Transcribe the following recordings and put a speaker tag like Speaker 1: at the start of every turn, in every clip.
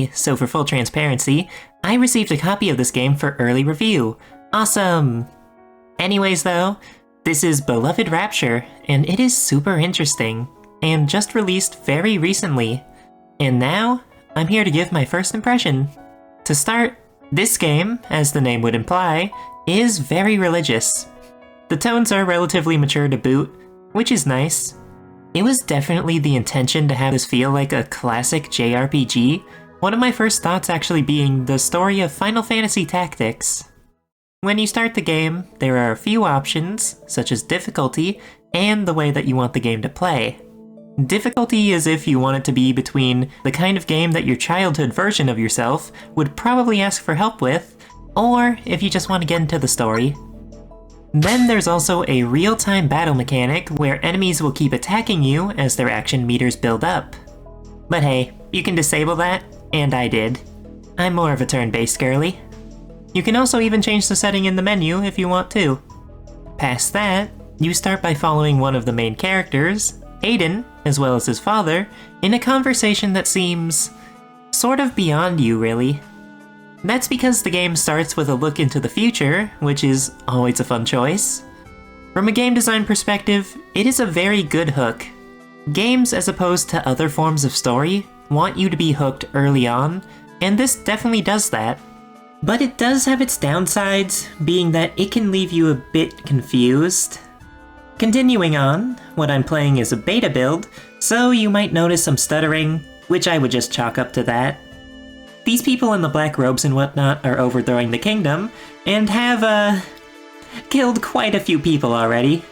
Speaker 1: Hey, so for full transparency, I received a copy of this game for early review. Awesome! Anyways though, this is beloved Rapture, and it is super interesting, and just released very recently. And now, I'm here to give my first impression. To start, this game, as the name would imply, is very religious. The tones are relatively mature to boot, which is nice. It was definitely the intention to have this feel like a classic JRPG, one of my first thoughts actually being the story of Final Fantasy Tactics. When you start the game, there are a few options, such as difficulty, and the way that you want the game to play. Difficulty is if you want it to be between the kind of game that your childhood version of yourself would probably ask for help with, or if you just want to get into the story. Then there's also a real-time battle mechanic where enemies will keep attacking you as their action meters build up. But hey, you can disable that, and I did. I'm more of a turn-based girly. You can also even change the setting in the menu if you want to. Past that, you start by following one of the main characters, Aiden, as well as his father, in a conversation that seems sort of beyond you, really. That's because the game starts with a look into the future, which is always a fun choice. From a game design perspective, it is a very good hook. Games, as opposed to other forms of story, want you to be hooked early on, and this definitely does that. But it does have its downsides, being that it can leave you a bit confused. Continuing on, what I'm playing is a beta build, so you might notice some stuttering, which I would just chalk up to that. These people in the black robes and whatnot are overthrowing the kingdom, and have, killed quite a few people already.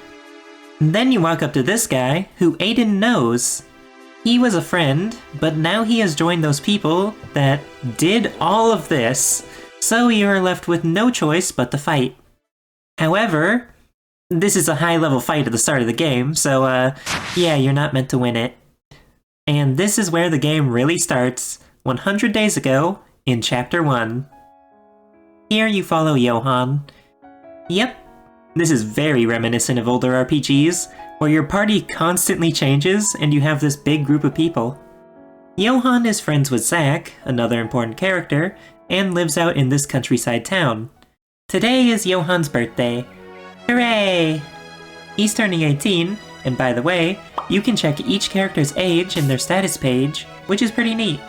Speaker 1: Then you walk up to this guy, who Aiden knows. He was a friend, but now he has joined those people that did all of this, so you are left with no choice but to fight. However, this is a high-level fight at the start of the game, so, yeah, you're not meant to win it. And this is where the game really starts, 100 days ago, in Chapter 1. Here you follow Johan. Yep, this is very reminiscent of older RPGs, where your party constantly changes and you have this big group of people. Johan is friends with Zack, another important character, and lives out in this countryside town. Today is Johan's birthday. Hooray! He's turning 18, and by the way, you can check each character's age in their status page, which is pretty neat.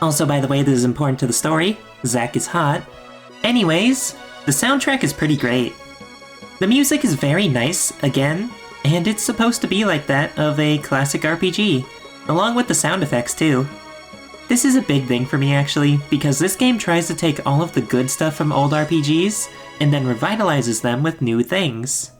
Speaker 1: Also, by the way, this is important to the story, Zack is hot. Anyways, the soundtrack is pretty great. The music is very nice, again, and it's supposed to be like that of a classic RPG, along with the sound effects too. This is a big thing for me actually, because this game tries to take all of the good stuff from old RPGs, and then revitalizes them with new things.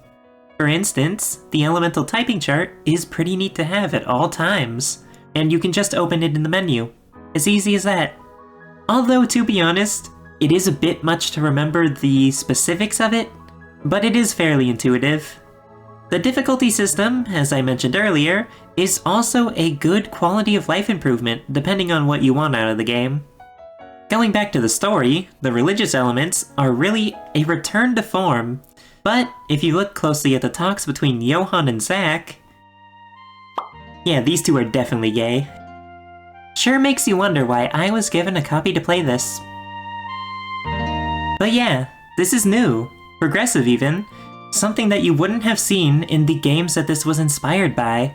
Speaker 1: For instance, the elemental typing chart is pretty neat to have at all times, and you can just open it in the menu. As easy as that. Although, to be honest, it is a bit much to remember the specifics of it, but it is fairly intuitive. The difficulty system, as I mentioned earlier, is also a good quality of life improvement depending on what you want out of the game. Going back to the story, the religious elements are really a return to form, but if you look closely at the talks between Johan and Zack, yeah, these two are definitely gay. Sure makes you wonder why I was given a copy to play this. But yeah, this is new, progressive even, something that you wouldn't have seen in the games that this was inspired by.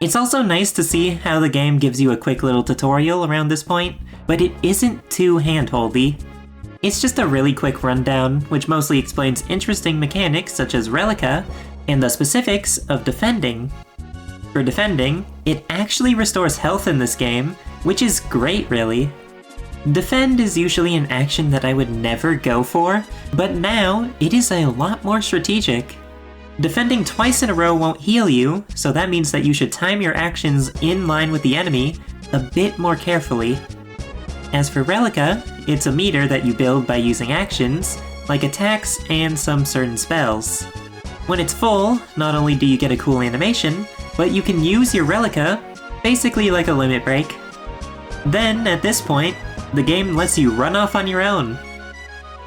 Speaker 1: It's also nice to see how the game gives you a quick little tutorial around this point, but it isn't too hand-holdy. It's just a really quick rundown, which mostly explains interesting mechanics such as Relica, and the specifics of defending. For defending, it actually restores health in this game, which is great really. Defend is usually an action that I would never go for, but now it is a lot more strategic. Defending twice in a row won't heal you, so that means that you should time your actions in line with the enemy a bit more carefully. As for Relica, it's a meter that you build by using actions, like attacks and some certain spells. When it's full, not only do you get a cool animation, but you can use your Relica, basically like a limit break. Then, at this point, the game lets you run off on your own.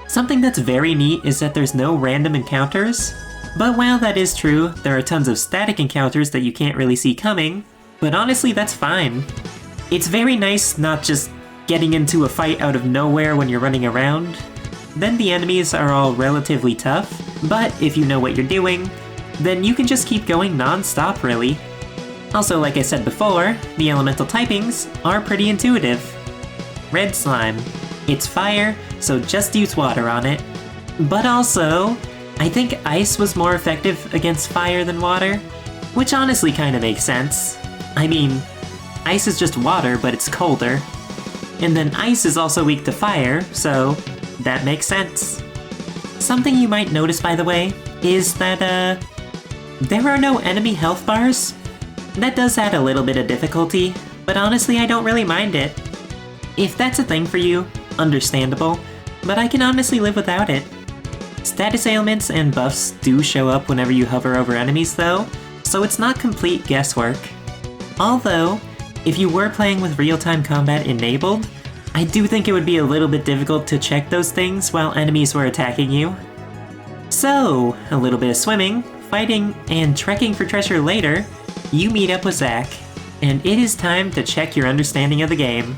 Speaker 1: Something that's very neat is that there's no random encounters, but while that is true, there are tons of static encounters that you can't really see coming, but honestly that's fine. It's very nice not just getting into a fight out of nowhere when you're running around, then the enemies are all relatively tough, but if you know what you're doing, then you can just keep going non-stop really. Also, like I said before, the elemental typings are pretty intuitive. Red slime. It's fire, so just use water on it. But also, I think ice was more effective against fire than water, which honestly kinda makes sense. I mean, ice is just water, but it's colder. And then ice is also weak to fire, so that makes sense. Something you might notice, by the way, is that, there are no enemy health bars. That does add a little bit of difficulty, but honestly I don't really mind it. If that's a thing for you, understandable, but I can honestly live without it. Status ailments and buffs do show up whenever you hover over enemies though, so it's not complete guesswork. Although, if you were playing with real-time combat enabled, I do think it would be a little bit difficult to check those things while enemies were attacking you. So, a little bit of swimming, fighting, and trekking for treasure later, you meet up with Zach, and it is time to check your understanding of the game.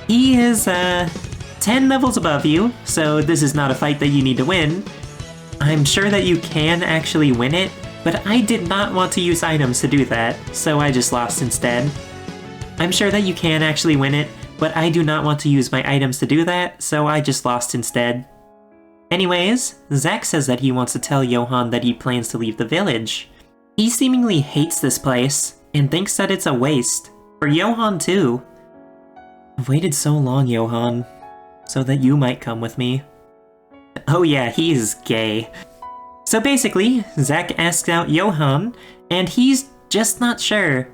Speaker 1: He is, 10 levels above you, so this is not a fight that you need to win. I'm sure that you can actually win it, but I did not want to use items to do that, so I just lost instead. I'm sure that you can actually win it, but I do not want to use my items to do that, so I just lost instead. Anyways, Zach says that he wants to tell Johan that he plans to leave the village. He seemingly hates this place, and thinks that it's a waste. For Johan too. I've waited so long, Johan, so that you might come with me. Oh yeah, he's gay. So basically, Zach asks out Johan, and he's just not sure.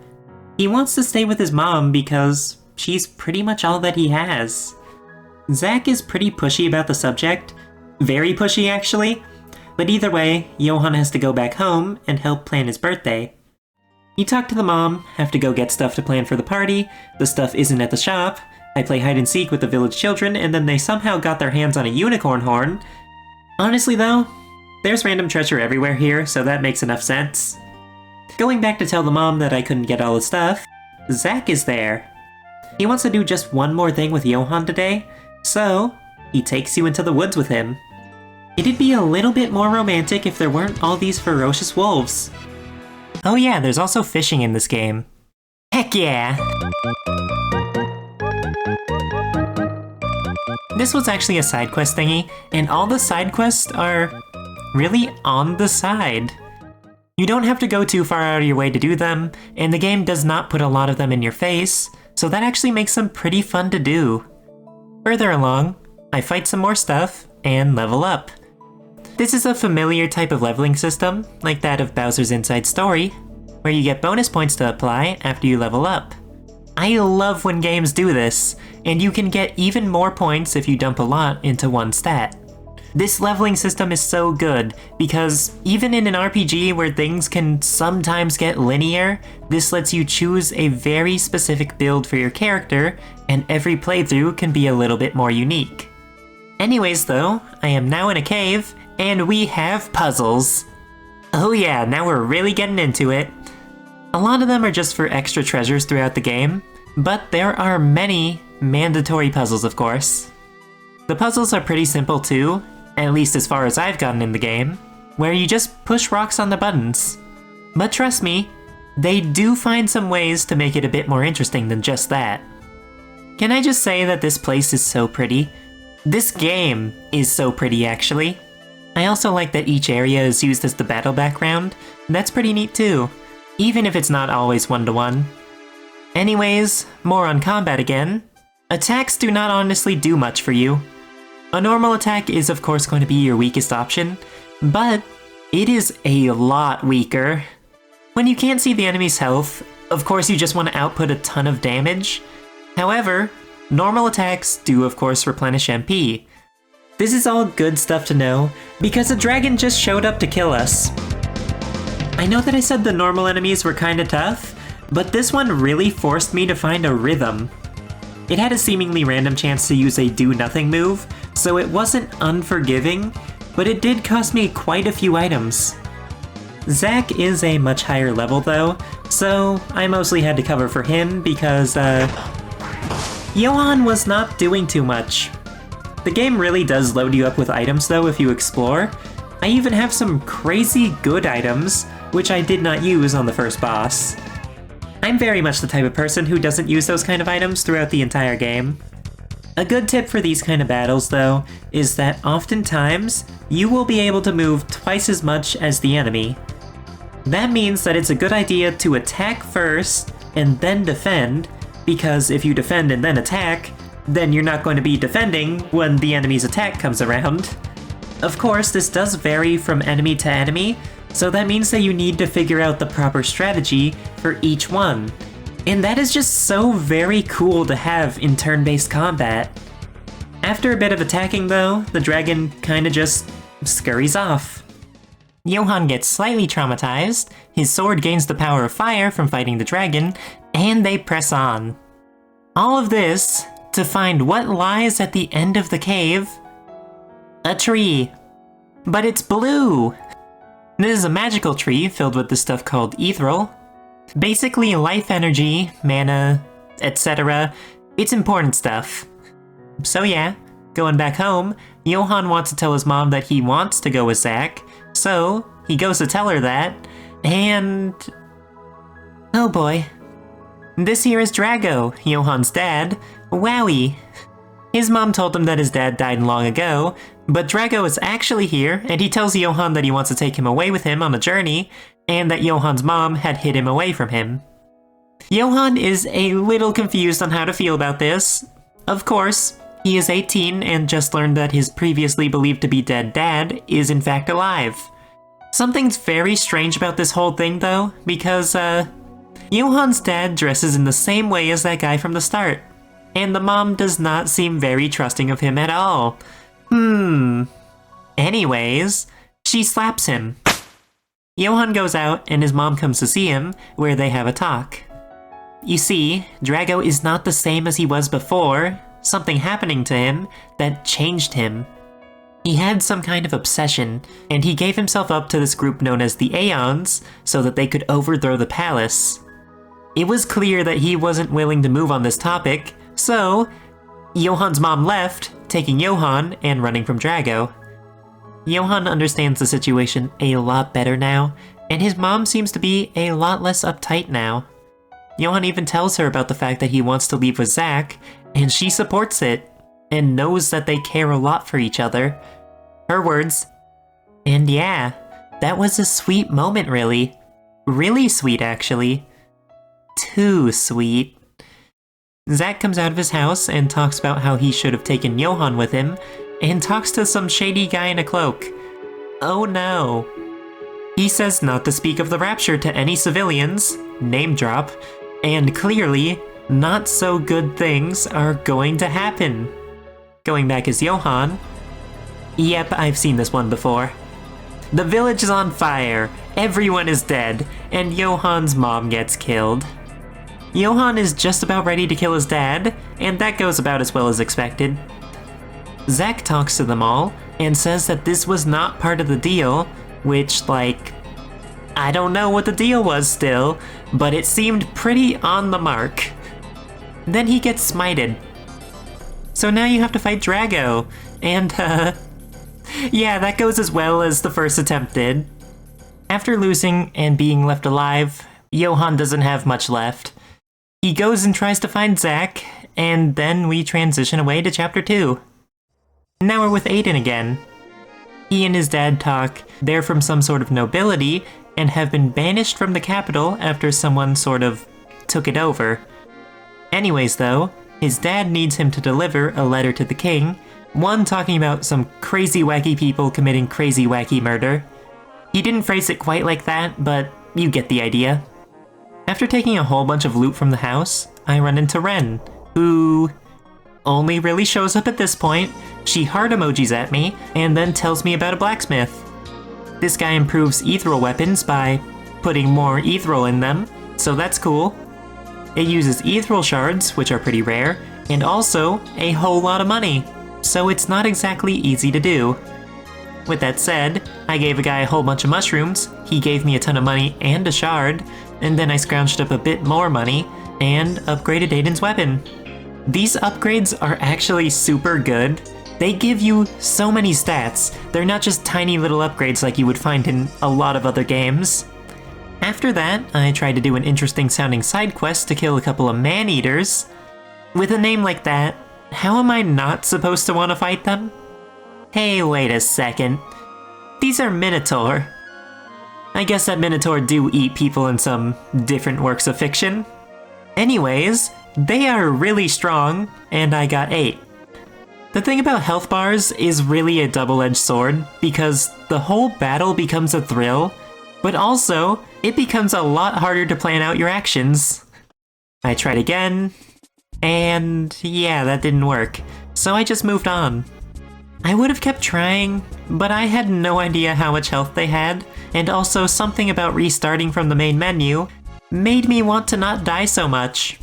Speaker 1: He wants to stay with his mom because she's pretty much all that he has. Zach is pretty pushy about the subject. Very pushy, actually. But either way, Johan has to go back home and help plan his birthday. You talk to the mom, have to go get stuff to plan for the party, the stuff isn't at the shop, I play hide and seek with the village children, and then they somehow got their hands on a unicorn horn. Honestly though, there's random treasure everywhere here, so that makes enough sense. Going back to tell the mom that I couldn't get all the stuff, Zach is there. He wants to do just one more thing with Johan today, so he takes you into the woods with him. It'd be a little bit more romantic if there weren't all these ferocious wolves. Oh yeah, there's also fishing in this game. Heck yeah! This was actually a side quest thingy, and all the side quests are really on the side. You don't have to go too far out of your way to do them, and the game does not put a lot of them in your face, so that actually makes them pretty fun to do. Further along, I fight some more stuff and level up. This is a familiar type of leveling system, like that of Bowser's Inside Story, where you get bonus points to apply after you level up. I love when games do this, and you can get even more points if you dump a lot into one stat. This leveling system is so good, because even in an RPG where things can sometimes get linear, this lets you choose a very specific build for your character, and every playthrough can be a little bit more unique. Anyways though, I am now in a cave, and we have puzzles. Oh yeah, now we're really getting into it. A lot of them are just for extra treasures throughout the game, but there are many mandatory puzzles, of course. The puzzles are pretty simple too, at least as far as I've gotten in the game, where you just push rocks on the buttons. But trust me, they do find some ways to make it a bit more interesting than just that. Can I just say that this place is so pretty? This game is so pretty, actually. I also like that each area is used as the battle background. That's pretty neat too, even if it's not always one-to-one. Anyways, more on combat again. Attacks do not honestly do much for you. A normal attack is of course going to be your weakest option, but it is a lot weaker. When you can't see the enemy's health, of course you just want to output a ton of damage. However, normal attacks do of course replenish MP. This is all good stuff to know, because a dragon just showed up to kill us. I know that I said the normal enemies were kinda tough, but this one really forced me to find a rhythm. It had a seemingly random chance to use a do-nothing move, so it wasn't unforgiving, but it did cost me quite a few items. Zach is a much higher level though, so I mostly had to cover for him because, Johann was not doing too much. The game really does load you up with items though if you explore. I even have some crazy good items, which I did not use on the first boss. I'm very much the type of person who doesn't use those kind of items throughout the entire game. A good tip for these kind of battles though, is that oftentimes, you will be able to move twice as much as the enemy. That means that it's a good idea to attack first, and then defend, because if you defend and then attack, then you're not going to be defending when the enemy's attack comes around. Of course, this does vary from enemy to enemy, so that means that you need to figure out the proper strategy for each one. And that is just so very cool to have in turn-based combat. After a bit of attacking though, the dragon kinda just scurries off. Johann gets slightly traumatized, his sword gains the power of fire from fighting the dragon, and they press on. All of this to find what lies at the end of the cave. A tree. But it's blue! This is a magical tree filled with this stuff called ethereal. Basically life energy, mana, etc. It's important stuff. So yeah, going back home, Johann wants to tell his mom that he wants to go with Zack, so he goes to tell her that, and... oh boy. This here is Drago, Johann's dad. Wowie. His mom told him that his dad died long ago, but Drago is actually here, and he tells Johann that he wants to take him away with him on a journey, and that Johann's mom had hid him away from him. Johann is a little confused on how to feel about this. Of course, he is 18 and just learned that his previously believed to be dead dad is in fact alive. Something's very strange about this whole thing though, because Johann's dad dresses in the same way as that guy from the start, and the mom does not seem very trusting of him at all. Anyways, she slaps him. Johann goes out and his mom comes to see him, where they have a talk. You see, Drago is not the same as he was before, something happening to him that changed him. He had some kind of obsession, and he gave himself up to this group known as the Aeons, so that they could overthrow the palace. It was clear that he wasn't willing to move on this topic, so Johann's mom left, taking Johann and running from Drago. Johann understands the situation a lot better now, and his mom seems to be a lot less uptight now. Johann even tells her about the fact that he wants to leave with Zack, and she supports it, and knows that they care a lot for each other. Her words, and yeah, that was a sweet moment really. Really sweet actually. Too sweet. Zack comes out of his house and talks about how he should have taken Johann with him, and talks to some shady guy in a cloak. Oh no. He says not to speak of the Rapture to any civilians, name drop, and clearly, not so good things are going to happen. Going back as Johann. Yep, I've seen this one before. The village is on fire, everyone is dead, and Johann's mom gets killed. Johann is just about ready to kill his dad, and that goes about as well as expected. Zack talks to them all, and says that this was not part of the deal, which, like, I don't know what the deal was still, but it seemed pretty on the mark. Then he gets smited. So now you have to fight Drago, and yeah, that goes as well as the first attempt did. After losing and being left alive, Johann doesn't have much left. He goes and tries to find Zack, and then we transition away to Chapter 2. Now we're with Aiden again. He and his dad talk. They're from some sort of nobility, and have been banished from the capital after someone sort of took it over. Anyways though, his dad needs him to deliver a letter to the king, one talking about some crazy wacky people committing crazy wacky murder. He didn't phrase it quite like that, but you get the idea. After taking a whole bunch of loot from the house, I run into Ren, who only really shows up at this point. She heart emojis at me, and then tells me about a blacksmith. This guy improves ethereal weapons by putting more ethereal in them, so that's cool. It uses ethereal shards, which are pretty rare, and also a whole lot of money, so it's not exactly easy to do. With that said, I gave a guy a whole bunch of mushrooms, he gave me a ton of money and a shard, and then I scrounged up a bit more money, and upgraded Aiden's weapon. These upgrades are actually super good. They give you so many stats. They're not just tiny little upgrades like you would find in a lot of other games. After that, I tried to do an interesting sounding side quest to kill a couple of man-eaters. With a name like that, how am I not supposed to want to fight them? Hey, wait a second. These are Minotaur. I guess that Minotaur do eat people in some different works of fiction. Anyways, they are really strong, and I got 8. The thing about health bars is really a double-edged sword, because the whole battle becomes a thrill, but also, it becomes a lot harder to plan out your actions. I tried again, and yeah, that didn't work, so I just moved on. I would have kept trying, but I had no idea how much health they had, and also something about restarting from the main menu made me want to not die so much.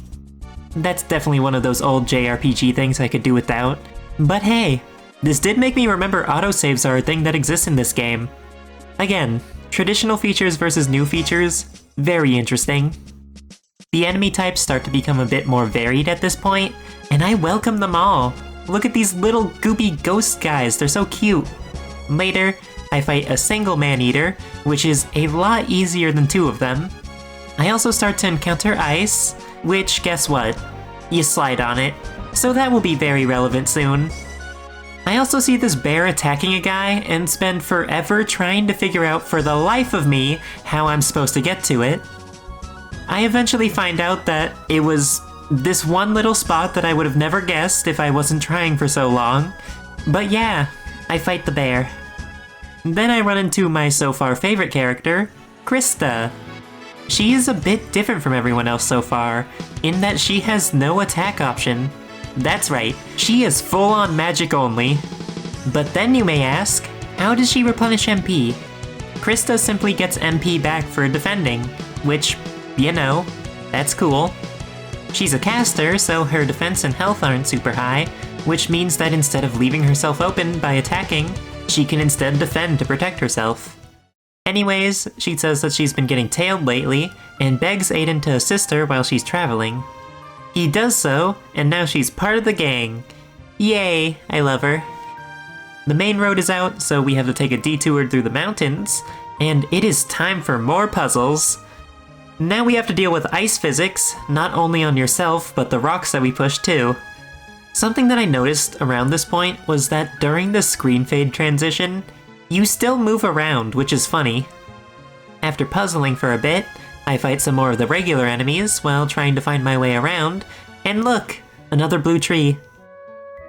Speaker 1: That's definitely one of those old JRPG things I could do without. But hey, this did make me remember autosaves are a thing that exists in this game. Again, traditional features versus new features, very interesting. The enemy types start to become a bit more varied at this point, and I welcome them all. Look at these little goopy ghost guys, they're so cute. Later, I fight a single man-eater, which is a lot easier than 2 of them. I also start to encounter ice, which, guess what? You slide on it, so that will be very relevant soon. I also see this bear attacking a guy and spend forever trying to figure out for the life of me how I'm supposed to get to it. I eventually find out that it was this one little spot that I would have never guessed if I wasn't trying for so long. But yeah, I fight the bear. Then I run into my so far favorite character, Krista. She is a bit different from everyone else so far, in that she has no attack option. That's right, she is full-on magic only. But then you may ask, how does she replenish MP? Krista simply gets MP back for defending, which, you know, that's cool. She's a caster, so her defense and health aren't super high, which means that instead of leaving herself open by attacking, she can instead defend to protect herself. Anyways, she says that she's been getting tailed lately, and begs Aiden to assist her while she's traveling. He does so, and now she's part of the gang. Yay, I love her. The main road is out, so we have to take a detour through the mountains, and it is time for more puzzles. Now we have to deal with ice physics, not only on yourself, but the rocks that we push too. Something that I noticed around this point was that during the screen fade transition, you still move around, which is funny. After puzzling for a bit, I fight some more of the regular enemies while trying to find my way around, and look, another blue tree.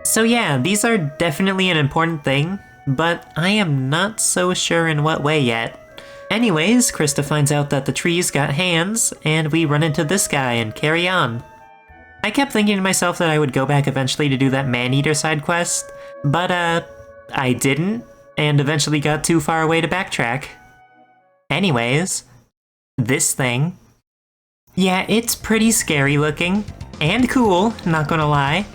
Speaker 1: So yeah, these are definitely an important thing, but I am not so sure in what way yet. Anyways, Krista finds out that the trees got hands, and we run into this guy and carry on. I kept thinking to myself that I would go back eventually to do that man-eater side quest, but I didn't, and eventually got too far away to backtrack. Anyways, this thing. Yeah, it's pretty scary looking, and cool, not gonna lie.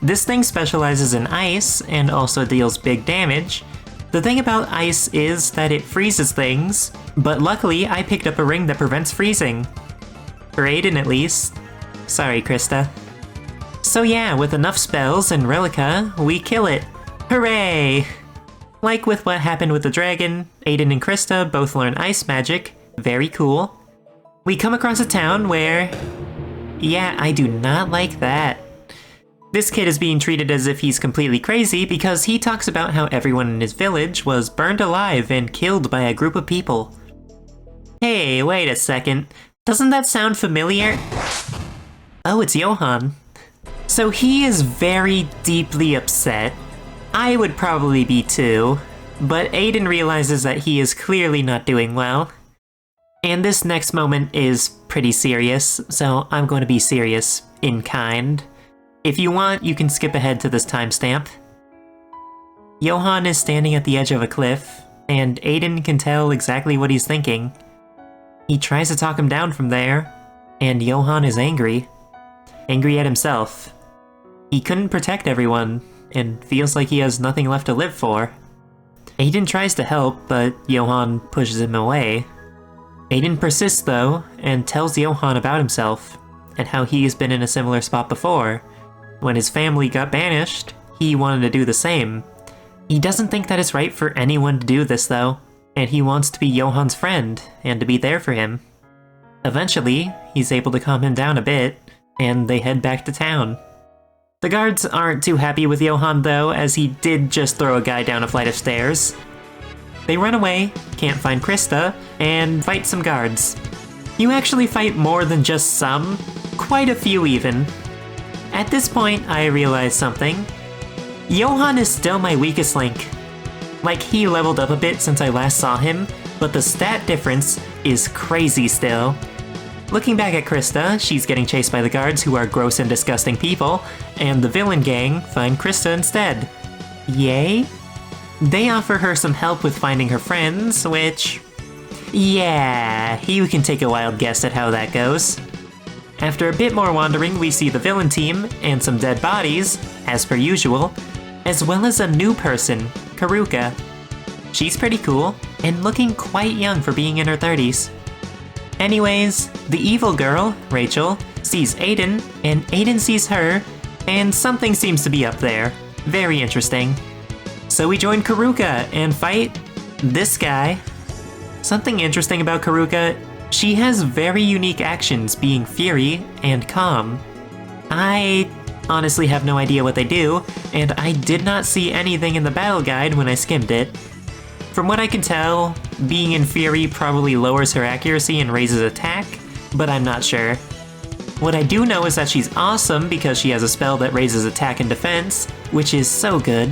Speaker 1: This thing specializes in ice, and also deals big damage. The thing about ice is that it freezes things, but luckily I picked up a ring that prevents freezing. For Aiden at least. Sorry, Krista. So yeah, with enough spells and Relica, we kill it. Hooray! Like with what happened with the dragon, Aiden and Krista both learn ice magic. Very cool. We come across a town where... yeah, I do not like that. This kid is being treated as if he's completely crazy because he talks about how everyone in his village was burned alive and killed by a group of people. Hey, wait a second. Doesn't that sound familiar? Oh, it's Johan. So he is very deeply upset. I would probably be too, but Aiden realizes that he is clearly not doing well. And this next moment is pretty serious, so I'm going to be serious in kind. If you want, you can skip ahead to this timestamp. Johan is standing at the edge of a cliff, and Aiden can tell exactly what he's thinking. He tries to talk him down from there, and Johan is angry. Angry at himself. He couldn't protect everyone, and feels like he has nothing left to live for. Aiden tries to help, but Johan pushes him away. Aiden persists though, and tells Johan about himself, and how he's been in a similar spot before. When his family got banished, he wanted to do the same. He doesn't think that it's right for anyone to do this though, and he wants to be Johan's friend and to be there for him. Eventually, he's able to calm him down a bit, and they head back to town. The guards aren't too happy with Johan though, as he did just throw a guy down a flight of stairs. They run away, can't find Krista, and fight some guards. You actually fight more than just some, quite a few even. At this point, I realized something. Johan is still my weakest link. Like, he leveled up a bit since I last saw him, but the stat difference is crazy still. Looking back at Krista, she's getting chased by the guards who are gross and disgusting people, and the villain gang find Krista instead. Yay? They offer her some help with finding her friends, which... yeah, you can take a wild guess at how that goes. After a bit more wandering, we see the villain team and some dead bodies, as per usual, as well as a new person, Karuka. She's pretty cool, and looking quite young for being in her 30s. Anyways, the evil girl, Rachel, sees Aiden, and Aiden sees her, and something seems to be up there. Very interesting. So we join Karuka and fight this guy. Something interesting about Karuka, she has very unique actions, being Fury and Calm. I honestly have no idea what they do, and I did not see anything in the battle guide when I skimmed it. From what I can tell, being in Fury probably lowers her accuracy and raises attack, but I'm not sure. What I do know is that she's awesome because she has a spell that raises attack and defense, which is so good.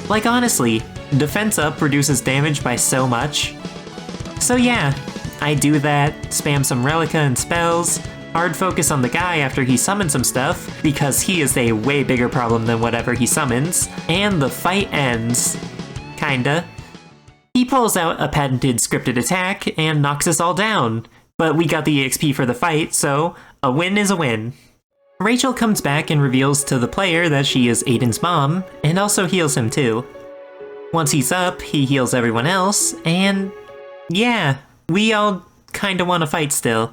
Speaker 1: Like honestly, defense up reduces damage by so much. So yeah, I do that, spam some Relica and spells, hard focus on the guy after he summons some stuff, because he is a way bigger problem than whatever he summons, and the fight ends. Kinda. He pulls out a patented scripted attack and knocks us all down, but we got the EXP for the fight, so a win is a win. Rachel comes back and reveals to the player that she is Aiden's mom, and also heals him too. Once he's up, he heals everyone else, and yeah, we all kinda wanna fight still.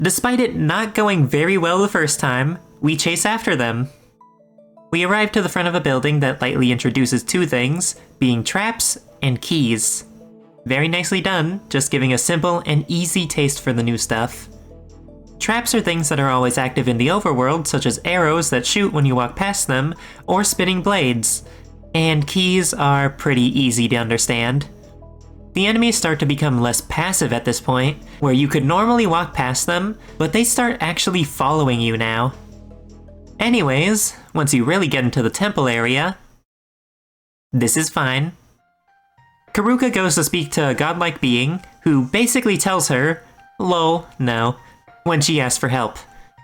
Speaker 1: Despite it not going very well the first time, we chase after them. We arrive to the front of a building that lightly introduces two things, being traps and keys. Very nicely done, just giving a simple and easy taste for the new stuff. Traps are things that are always active in the overworld, such as arrows that shoot when you walk past them, or spinning blades. And keys are pretty easy to understand. The enemies start to become less passive at this point, where you could normally walk past them, but they start actually following you now. Anyways, once you really get into the temple area, this is fine. Karuka goes to speak to a godlike being, who basically tells her, lol, no, when she asks for help.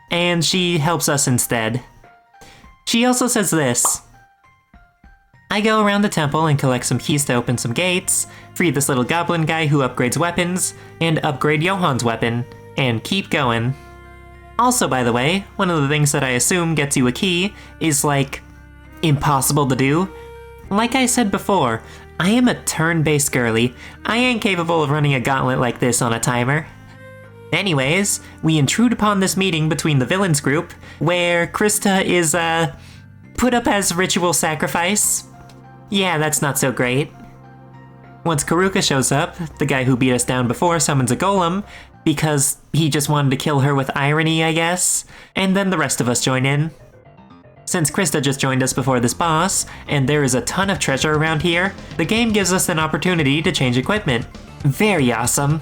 Speaker 1: And she helps us instead. She also says this. I go around the temple and collect some keys to open some gates, free this little goblin guy who upgrades weapons, and upgrade Johan's weapon, and keep going. Also, by the way, one of the things that I assume gets you a key is, like, impossible to do. Like I said before, I am a turn-based girly. I ain't capable of running a gauntlet like this on a timer. Anyways, we intrude upon this meeting between the villains group, where Krista is, put up as ritual sacrifice. Yeah, that's not so great. Once Karuka shows up, the guy who beat us down before summons a golem, because he just wanted to kill her with irony, I guess, and then the rest of us join in. Since Krista just joined us before this boss, and there is a ton of treasure around here, the game gives us an opportunity to change equipment. Very awesome.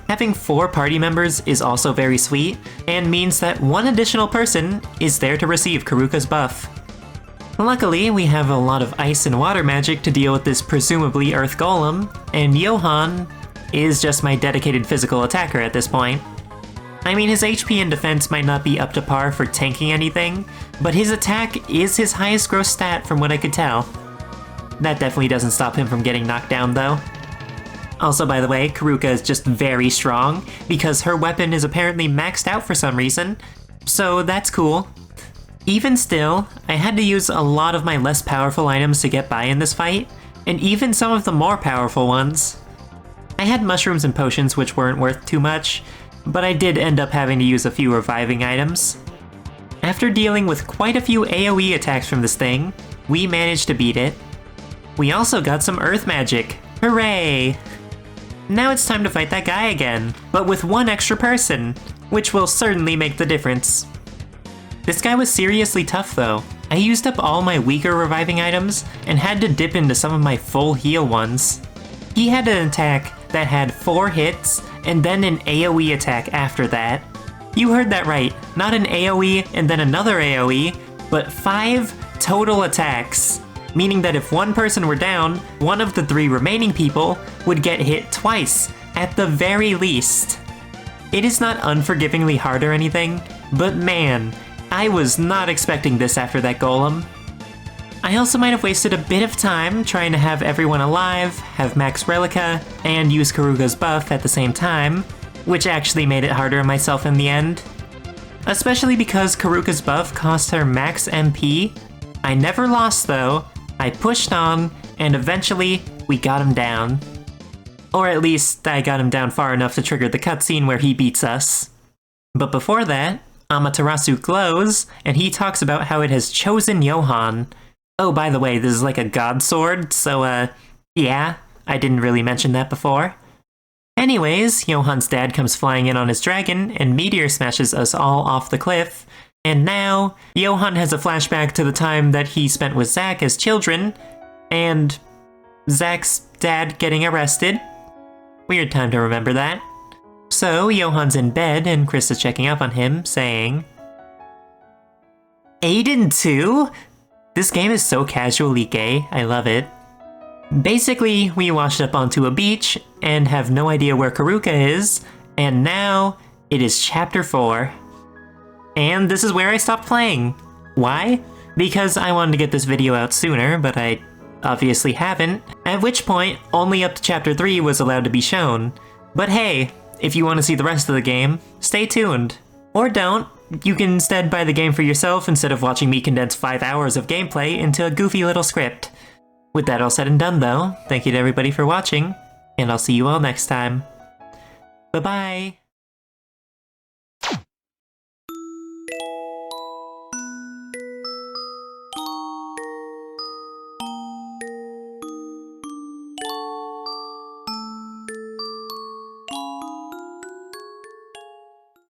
Speaker 1: Having 4 party members is also very sweet, and means that one additional person is there to receive Karuka's buff. Luckily, we have a lot of ice and water magic to deal with this presumably Earth Golem, and Johan is just my dedicated physical attacker at this point. I mean, his HP and defense might not be up to par for tanking anything, but his attack is his highest gross stat from what I could tell. That definitely doesn't stop him from getting knocked down though. Also, by the way, Karuka is just very strong, because her weapon is apparently maxed out for some reason, so that's cool. Even still, I had to use a lot of my less powerful items to get by in this fight, and even some of the more powerful ones. I had mushrooms and potions which weren't worth too much, but I did end up having to use a few reviving items. After dealing with quite a few AoE attacks from this thing, we managed to beat it. We also got some earth magic. Hooray! Now it's time to fight that guy again, but with one extra person, which will certainly make the difference. This guy was seriously tough though. I used up all my weaker reviving items and had to dip into some of my full heal ones. He had an attack that had 4 hits and then an AoE attack after that. You heard that right, not an AoE and then another AoE, but 5 total attacks. Meaning that if one person were down, one of the 3 remaining people would get hit twice, at the very least. It is not unforgivingly hard or anything, but man, I was not expecting this after that golem. I also might have wasted a bit of time trying to have everyone alive, have max Relica, and use Karuka's buff at the same time, which actually made it harder on myself in the end. Especially because Karuka's buff cost her max MP. I never lost though, I pushed on, and eventually we got him down. Or at least, I got him down far enough to trigger the cutscene where he beats us. But before that, Amaterasu glows, and he talks about how it has chosen Johann. Oh, by the way, this is like a god sword, so yeah, I didn't really mention that before. Anyways, Johann's dad comes flying in on his dragon, and Meteor smashes us all off the cliff. And now, Johann has a flashback to the time that he spent with Zack as children, and Zack's dad getting arrested. Weird time to remember that. So, Johann's in bed, and Chris is checking up on him, saying, Aiden too? This game is so casually gay, I love it. Basically, we washed up onto a beach, and have no idea where Karuka is, and now, it is Chapter 4. And this is where I stopped playing. Why? Because I wanted to get this video out sooner, but I obviously haven't, at which point, only up to Chapter 3 was allowed to be shown. But hey, if you want to see the rest of the game, stay tuned. Or don't. You can instead buy the game for yourself instead of watching me condense 5 hours of gameplay into a goofy little script. With that all said and done though, thank you to everybody for watching, and I'll see you all next time. Bye-bye!